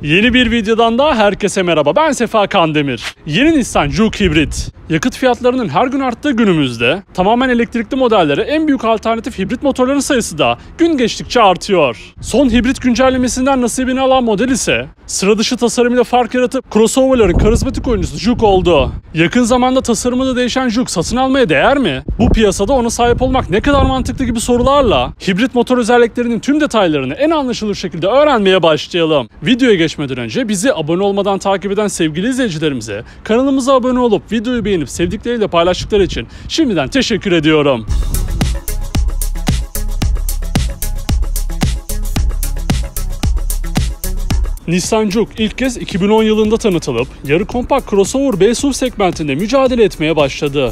Yeni bir videodan daha herkese merhaba. Ben Sefa Kandemir. Yeni Nissan Juke hibrit. Yakıt fiyatlarının her gün arttığı günümüzde tamamen elektrikli modellere en büyük alternatif hibrit motorların sayısı da gün geçtikçe artıyor. Son hibrit güncellemesinden nasibini alan model ise sıra dışı tasarımıyla fark yaratıp crossoverların karizmatik oyuncusu Juke oldu. Yakın zamanda tasarımı da değişen Juke satın almaya değer mi? Bu piyasada ona sahip olmak ne kadar mantıklı gibi sorularla hibrit motor özelliklerinin tüm detaylarını en anlaşılır şekilde öğrenmeye başlayalım. Videoya geçmeden önce bizi abone olmadan takip eden sevgili izleyicilerimize kanalımıza abone olup videoyu beğenip sevdikleriyle paylaştıkları için şimdiden teşekkür ediyorum. Nissan Juke ilk kez 2010 yılında tanıtılıp yarı kompakt crossover B SUV segmentinde mücadele etmeye başladı.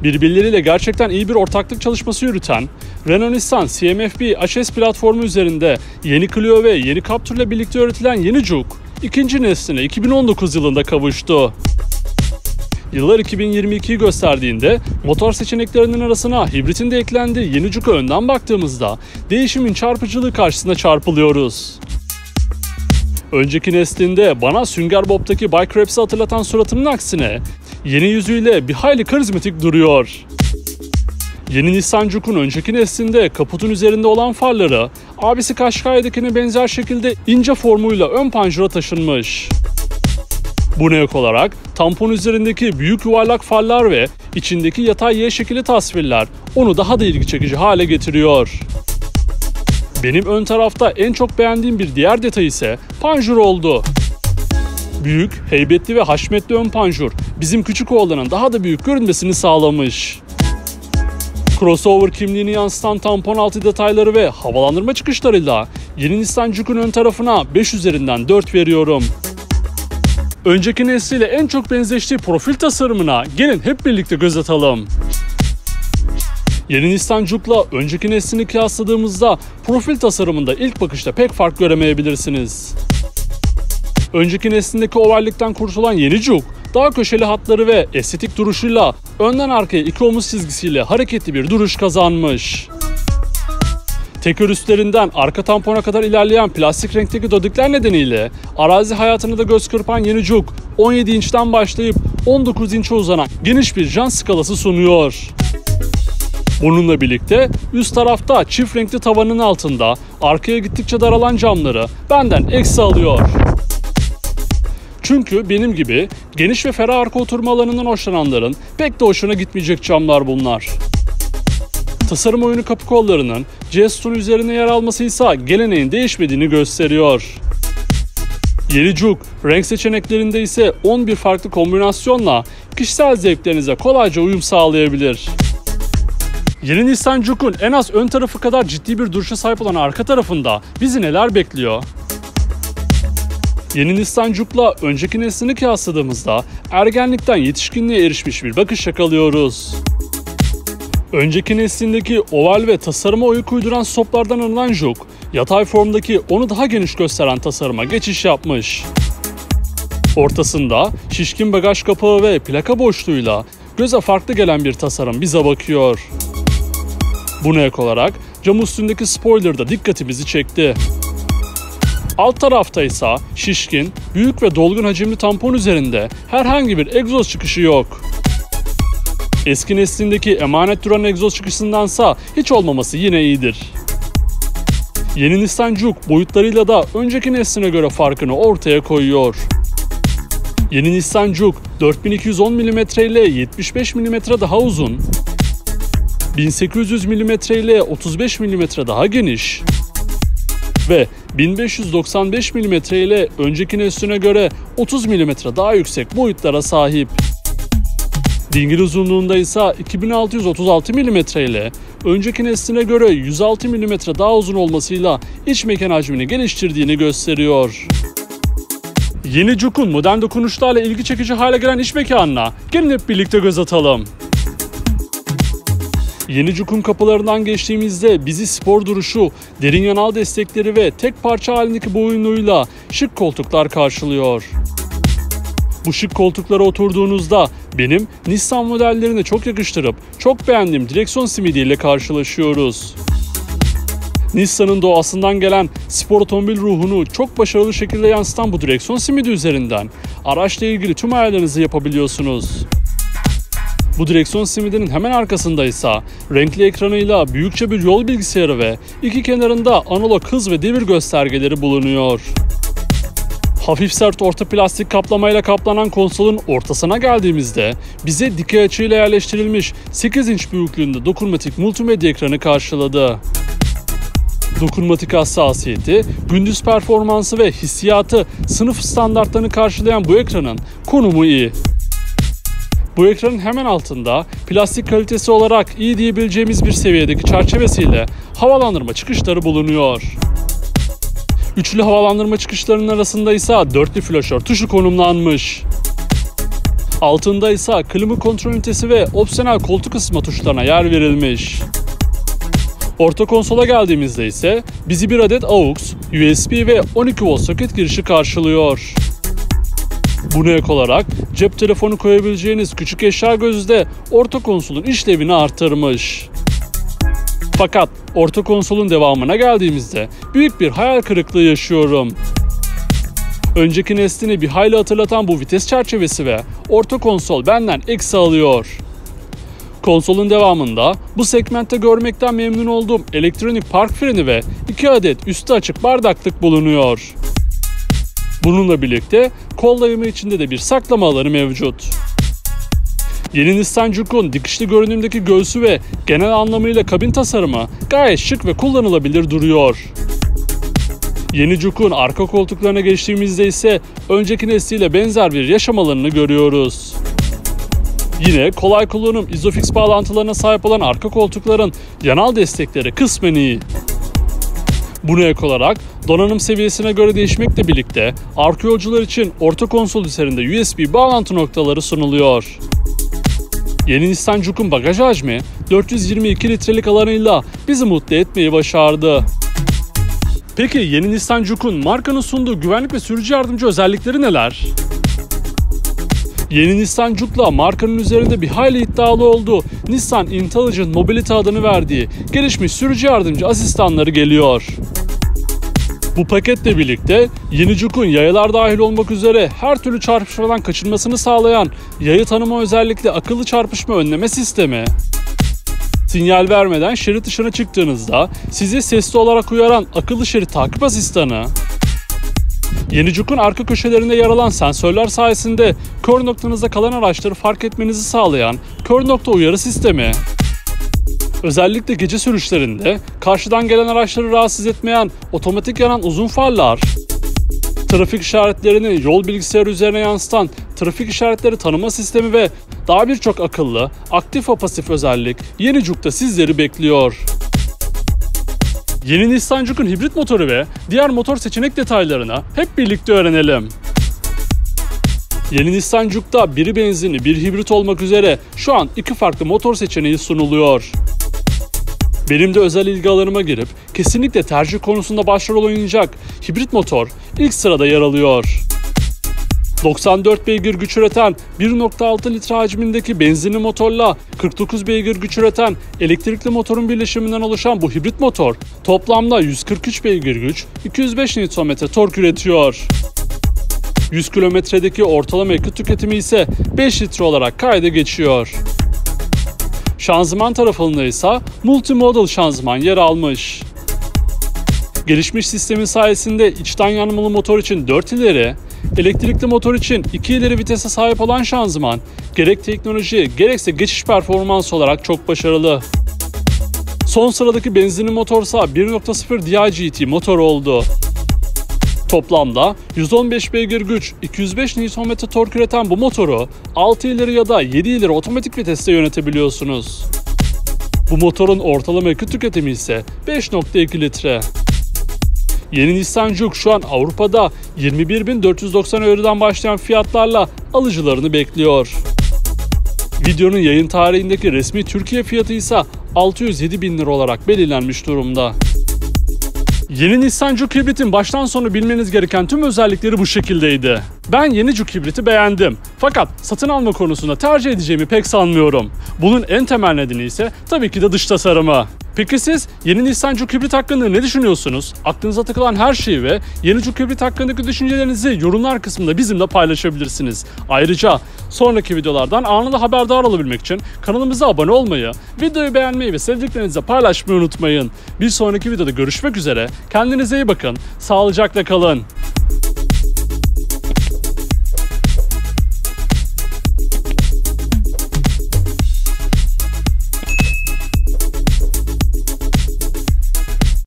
Birbirleriyle gerçekten iyi bir ortaklık çalışması yürüten Renault-Nissan CMF-B HS platformu üzerinde yeni Clio ve yeni Captur ile birlikte üretilen yeni Juke, ikinci nesline 2019 yılında kavuştu. Yıllar 2022'yi gösterdiğinde motor seçeneklerinin arasına hibritin de eklendiği yeni Juke'a önden baktığımızda değişimin çarpıcılığı karşısında çarpılıyoruz. Önceki neslinde bana Sünger Bob'taki Bike Raps'i hatırlatan suratının aksine yeni yüzüyle bir hayli karizmatik duruyor. Yeni Nissan Juke'un önceki neslinde kaputun üzerinde olan farları abisi Qashqai'dekine benzer şekilde ince formuyla ön panjura taşınmış. Buna ek olarak tampon üzerindeki büyük yuvarlak farlar ve içindeki yatay Y şekilli tasvirler onu daha da ilgi çekici hale getiriyor. Benim ön tarafta en çok beğendiğim bir diğer detay ise panjur oldu. Büyük, heybetli ve haşmetli ön panjur bizim küçük oğlanın daha da büyük görünmesini sağlamış. Crossover kimliğini yansıtan tampon altı detayları ve havalandırma çıkışlarıyla yeni Nissan Juke'un ön tarafına 5 üzerinden 4 veriyorum. Önceki nesliyle en çok benzeştiği profil tasarımına gelin hep birlikte göz atalım. Yeni Nissan Juke'la önceki neslini kıyasladığımızda profil tasarımında ilk bakışta pek fark göremeyebilirsiniz. Önceki neslindeki ovallikten kurtulan yeni Juke, daha köşeli hatları ve estetik duruşuyla önden arkaya iki omuz çizgisiyle hareketli bir duruş kazanmış. Teker üstlerinden arka tampona kadar ilerleyen plastik renkteki dodikler nedeniyle arazi hayatını da göz kırpan yeni Juke 17 inçten başlayıp 19 inçe uzanan geniş bir jant skalası sunuyor. Bununla birlikte üst tarafta çift renkli tavanın altında arkaya gittikçe daralan camları benden eksi alıyor. Çünkü benim gibi geniş ve ferah arka oturma alanından hoşlananların pek de hoşuna gitmeyecek camlar bunlar. Tasarım oyunu kapı kollarının C sütunu üzerine yer alması ise geleneğin değişmediğini gösteriyor. Yeni Juke renk seçeneklerinde ise 11 farklı kombinasyonla kişisel zevklerinize kolayca uyum sağlayabilir. Yeni Nissan Juke'un en az ön tarafı kadar ciddi bir duruşa sahip olan arka tarafında bizi neler bekliyor? Yeni Nissan Juke'la önceki neslini kıyasladığımızda ergenlikten yetişkinliğe erişmiş bir bakış yakalıyoruz. Önceki neslindeki oval ve tasarıma uyuk uyduran stoplardan alınan Juke, yatay formdaki onu daha geniş gösteren tasarıma geçiş yapmış. Ortasında şişkin bagaj kapağı ve plaka boşluğuyla göze farklı gelen bir tasarım bize bakıyor. Buna ek olarak cam üstündeki spoiler da dikkatimizi çekti. Alt tarafta ise şişkin, büyük ve dolgun hacimli tampon üzerinde herhangi bir egzoz çıkışı yok. Eski neslindeki emanet duran egzoz çıkışındansa hiç olmaması yine iyidir. Yeni Nissan Juke boyutlarıyla da önceki nesline göre farkını ortaya koyuyor. Yeni Nissan Juke 4210 mm ile 75 mm daha uzun, 1800 mm ile 35 mm daha geniş ve 1595 mm ile önceki nesline göre 30 mm daha yüksek boyutlara sahip. Dingil uzunluğunda ise 2636 mm ile önceki nesline göre 106 mm daha uzun olmasıyla iç mekan hacmini geliştirdiğini gösteriyor. Yeni Juke'un modern dokunuşlarla ilgi çekici hale gelen iç mekanına gelin hep birlikte göz atalım. Yeni Juke'un kapılarından geçtiğimizde bizi spor duruşu, derin yanal destekleri ve tek parça halindeki boyunluğuyla şık koltuklar karşılıyor. Bu şık koltuklara oturduğunuzda benim Nissan modellerine çok yakıştırıp çok beğendiğim direksiyon simidiyle karşılaşıyoruz. Nissan'ın doğasından gelen spor otomobil ruhunu çok başarılı şekilde yansıtan bu direksiyon simidi üzerinden araçla ilgili tüm ayarlarınızı yapabiliyorsunuz. Bu direksiyon simidinin hemen arkasında ise renkli ekranıyla büyükçe bir yol bilgisayarı ve iki kenarında analog hız ve devir göstergeleri bulunuyor. Hafif sert orta plastik kaplamayla kaplanan konsolun ortasına geldiğimizde bize dikey açıyla yerleştirilmiş 8 inç büyüklüğünde dokunmatik multimedya ekranı karşıladı. Dokunmatik hassasiyeti, gündüz performansı ve hissiyatı sınıf standartlarını karşılayan bu ekranın konumu iyi. Bu ekranın hemen altında plastik kalitesi olarak iyi diyebileceğimiz bir seviyedeki çerçevesiyle havalandırma çıkışları bulunuyor. Üçlü havalandırma çıkışlarının arasında ise dörtlü flaşör tuşu konumlanmış. Altında ise klima kontrol ünitesi ve opsiyonel koltuk ısıtma tuşlarına yer verilmiş. Orta konsola geldiğimizde ise bizi bir adet AUX, USB ve 12 volt soket girişi karşılıyor. Buna ek olarak cep telefonu koyabileceğiniz küçük eşya gözü de orta konsolun işlevini artırmış. Fakat orta konsolun devamına geldiğimizde büyük bir hayal kırıklığı yaşıyorum. Önceki neslini bir hayli hatırlatan bu vites çerçevesi ve orta konsol benden eksi alıyor. Konsolun devamında bu segmentte görmekten memnun olduğum elektronik park freni ve 2 adet üstü açık bardaklık bulunuyor. Bununla birlikte kol dayama içinde de bir saklama alanı mevcut. Yeni Nissan Juke'un dikişli görünümdeki göğsü ve genel anlamıyla kabin tasarımı gayet şık ve kullanılabilir duruyor. Yeni Juke'un arka koltuklarına geçtiğimizde ise önceki nesliyle benzer bir yaşam alanını görüyoruz. Yine kolay kullanım Isofix bağlantılarına sahip olan arka koltukların yanal destekleri kısmen iyi. Buna ek olarak donanım seviyesine göre değişmekle birlikte arka yolcular için orta konsol üzerinde USB bağlantı noktaları sunuluyor. Yeni Nissan Juke'un bagaj hacmi 422 litrelik alanıyla bizi mutlu etmeyi başardı. Peki yeni Nissan Juke'un markanın sunduğu güvenlik ve sürücü yardımcı özellikleri neler? Yeni Nissan Juke'la markanın üzerinde bir hayli iddialı olduğu Nissan Intelligent Mobility adını verdiği gelişmiş sürücü yardımcı asistanları geliyor. Bu paketle birlikte yeni Juke'un yayalar dahil olmak üzere her türlü çarpışmadan kaçınmasını sağlayan yayı tanıma özellikli akıllı çarpışma önleme sistemi, sinyal vermeden şerit dışına çıktığınızda sizi sesli olarak uyaran akıllı şerit takip asistanı, yeni Juke'un arka köşelerinde yer alan sensörler sayesinde kör noktanızda kalan araçları fark etmenizi sağlayan kör nokta uyarı sistemi, özellikle gece sürüşlerinde karşıdan gelen araçları rahatsız etmeyen otomatik yanan uzun farlar, trafik işaretlerini yol bilgisayarı üzerine yansıtan trafik işaretleri tanıma sistemi ve daha birçok akıllı, aktif ve pasif özellik yeni Juke'da sizleri bekliyor. Yeni Nissan Juke'un hibrit motoru ve diğer motor seçenek detaylarını hep birlikte öğrenelim. Yeni Nissan Juke'da biri benzinli, bir hibrit olmak üzere şu an 2 farklı motor seçeneği sunuluyor. Benim de özel ilgi alanıma girip kesinlikle tercih konusunda başrol oynayacak hibrit motor ilk sırada yer alıyor. 94 beygir güç üreten 1.6 litre hacmindeki benzinli motorla 49 beygir güç üreten elektrikli motorun birleşiminden oluşan bu hibrit motor toplamda 143 beygir güç, 205 Nm tork üretiyor. 100 kilometredeki ortalama yakıt tüketimi ise 5 litre olarak kayda geçiyor. Şanzıman tarafında ise multimodal şanzıman yer almış. Gelişmiş sistemin sayesinde içten yanmalı motor için 4 ileri, elektrikli motor için 2 ileri vitese sahip olan şanzıman gerek teknoloji gerekse geçiş performansı olarak çok başarılı. Son sıradaki benzinli motorsa 1.0 DiGT motor oldu. Toplamda 115 beygir güç, 205 Nm tork üreten bu motoru 6 ileri ya da 7 ileri otomatik viteste yönetebiliyorsunuz. Bu motorun ortalama yakıt tüketimi ise 5.2 litre. Yeni Nissan Juke şu an Avrupa'da 21.490 Euro'dan başlayan fiyatlarla alıcılarını bekliyor. Videonun yayın tarihindeki resmi Türkiye fiyatı ise 607.000 lira olarak belirlenmiş durumda. Yeni Nissan Juke Hibrit'in baştan sona bilmeniz gereken tüm özellikleri bu şekildeydi. Ben yeni Juke hibriti beğendim. Fakat satın alma konusunda tercih edeceğimi pek sanmıyorum. Bunun en temel nedeni ise tabii ki de dış tasarımı. Peki siz yeni Nissan Juke hibrit hakkında ne düşünüyorsunuz? Aklınıza takılan her şeyi ve yeni Juke hibrit hakkındaki düşüncelerinizi yorumlar kısmında bizimle paylaşabilirsiniz. Ayrıca sonraki videolardan anında haberdar olabilmek için kanalımıza abone olmayı, videoyu beğenmeyi ve sevdiklerinizle paylaşmayı unutmayın. Bir sonraki videoda görüşmek üzere. Kendinize iyi bakın. Sağlıcakla kalın.